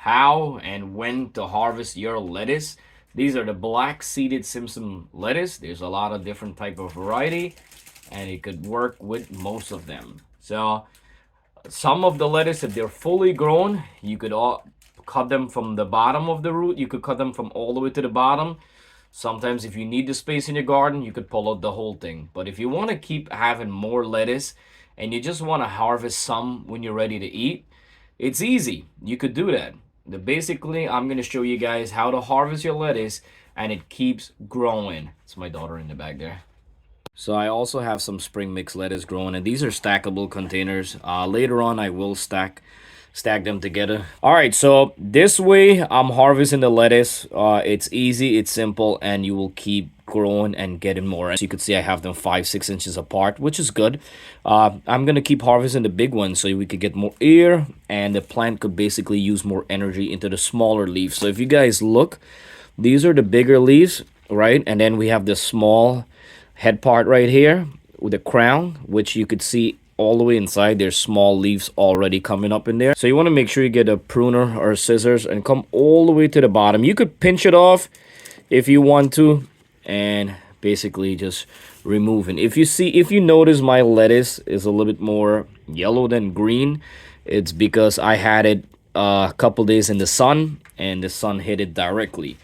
how and when to harvest your lettuce. These are the black seeded Simpson lettuce. There's a lot of different type of variety, and it could work with most of them. So some of the lettuce, if they're fully grown, you could all cut them from the bottom of the root. You could cut them from all the way to the bottom. Sometimes if you need the space in your garden, you could pull out the whole thing. But if you want to keep having more lettuce and you just want to harvest some when you're ready to eat, it's easy. You could do that. Basically, I'm going to show you guys how to harvest your lettuce and it keeps growing. It's my daughter in the back there. So I also have some spring mix lettuce growing, and these are stackable containers. Later on, I will stack them together. All right, so this way I'm harvesting the lettuce. It's easy, it's simple, and you will keep growing and getting more. As you can see, I have them 5-6 inches apart, which is good. I'm gonna keep harvesting the big ones so we could get more air, and the plant could basically use more energy into the smaller leaves. So if you guys look, these are the bigger leaves, right? And then we have the small head part right here with the crown, which you could see all the way inside. There's small leaves already coming up in there. So you want to make sure you get a pruner or scissors and come all the way to the bottom. You could pinch it off if you want to and basically just remove it. If you notice my lettuce is a little bit more yellow than green, it's because I had it a couple days in the sun and the sun hit it directly,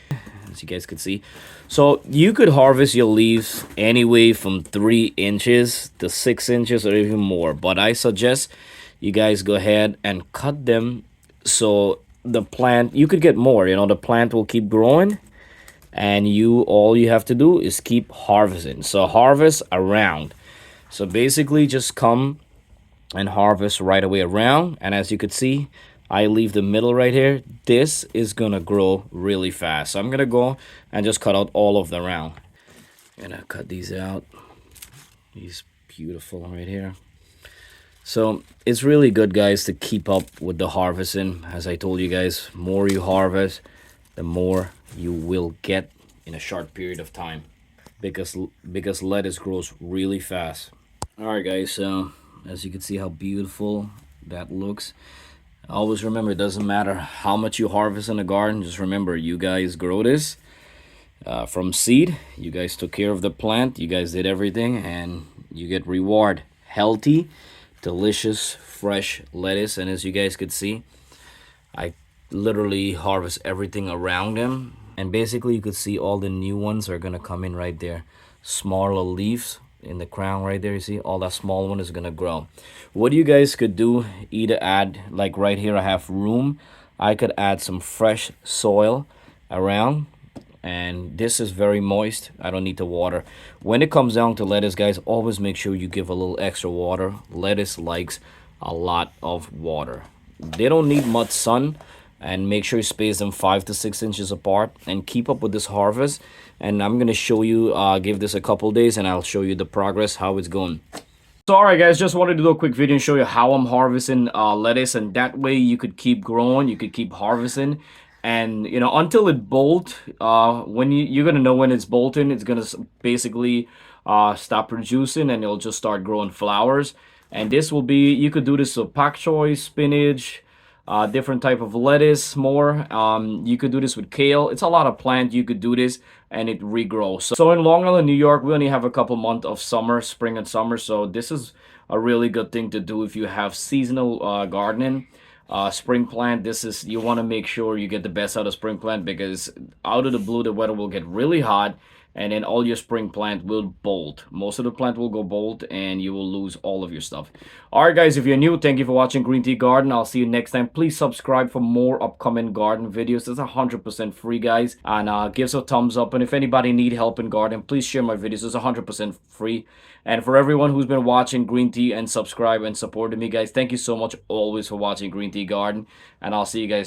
as you guys could see. So you could harvest your leaves anyway from 3 inches to 6 inches or even more. But I suggest you guys go ahead and cut them so the plant, you could get more. You know, the plant will keep growing, and all you have to do is keep harvesting. So harvest around. So basically just come and harvest right away around. And as you could see, I leave the middle right here. This is gonna grow really fast. So I'm gonna go and just cut out all of the round. Gonna cut these out. These beautiful right here. So it's really good, guys, to keep up with the harvesting. As I told you guys, more you harvest, the more you will get in a short period of time, because lettuce grows really fast. All right, guys, so as you can see how beautiful that looks. Always remember, it doesn't matter how much you harvest in the garden. Just remember, you guys grow this from seed. You guys took care of the plant. You guys did everything, and you get reward. Healthy, delicious, fresh lettuce. And as you guys could see, I literally harvest everything around them. And basically, you could see all the new ones are going to come in right there. Smaller leaves in the crown right there. You see all that small one is gonna grow. What you guys could do, either add, like right here I have room, I could add some fresh soil around, and this is very moist. I don't need to water. When it comes down to lettuce, guys, always make sure you give a little extra water. Lettuce likes a lot of water. They don't need much sun, and make sure you space them 5 to 6 inches apart and keep up with this harvest. And I'm gonna show you, give this a couple days, and I'll show you the progress, how it's going. So all right, guys, just wanted to do a quick video and show you how I'm harvesting lettuce, and that way you could keep growing, you could keep harvesting, and you know, until it bolt. When you're gonna know when it's bolting, it's gonna basically stop producing, and it'll just start growing flowers. And this will be, you could do this with pak choi, spinach, different type of lettuce, more. You could do this with kale. It's a lot of plant. You could do this and it regrows. So in Long Island, New York, we only have a couple months of summer, spring and summer. So this is a really good thing to do if you have seasonal gardening. Spring plant, you want to make sure you get the best out of spring plant, because out of the blue the weather will get really hot, and then all your spring plant will bolt. Most of the plant will go bolt, and you will lose all of your stuff. All right, guys, if you're new, thank you for watching Green Tea Garden. I'll see you next time. Please subscribe for more upcoming garden videos. It's 100% free, guys, and give us a thumbs up. And if anybody need help in garden, please share my videos. It's 100% free. And for everyone who's been watching Green Tea and subscribe and supporting me, guys, thank you so much always for watching Green Tea Garden, and I'll see you guys